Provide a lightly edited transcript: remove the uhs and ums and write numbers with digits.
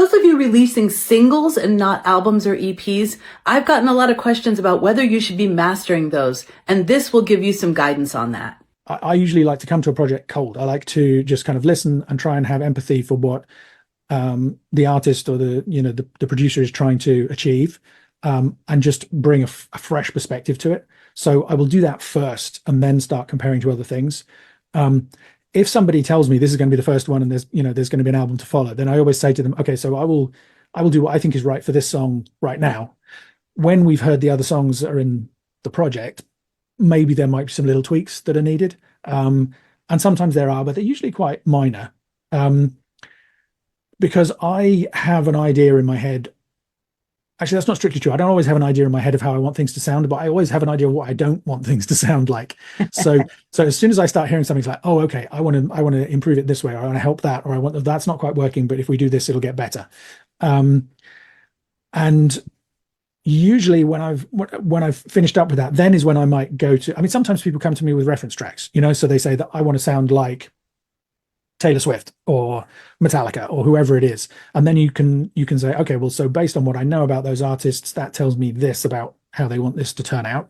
those of you releasing singles and not albums or EPs, I've gotten a lot of questions about whether you should be mastering those, and this will give you some guidance on that. I usually like to come to a project cold. I like to just kind of listen and try and have empathy for what the artist or the producer is trying to achieve, and just bring a fresh perspective to it. So I will do that first and then start comparing to other things. If somebody tells me this is going to be the first one and there's going to be an album to follow, then I always say to them, okay, so I will do what I think is right for this song right now. When we've heard the other songs that are in the project, maybe there might be some little tweaks that are needed. And sometimes there are, but they're usually quite minor. Because I have an idea in my head. Actually, that's not strictly true. I don't always have an idea in my head of how I want things to sound, but I always have an idea of what I don't want things to sound like. So as soon as I start hearing something, it's like, oh, okay, I want to improve it this way, or I want to help that, or I want that's not quite working, but if we do this, it'll get better. And usually when I've finished up with that, then is when I might go to. I mean, sometimes people come to me with reference tracks, so they say that I want to sound like Taylor Swift or Metallica or whoever it is, and then you can say, okay, well, so based on what I know about those artists, that tells me this about how they want this to turn out.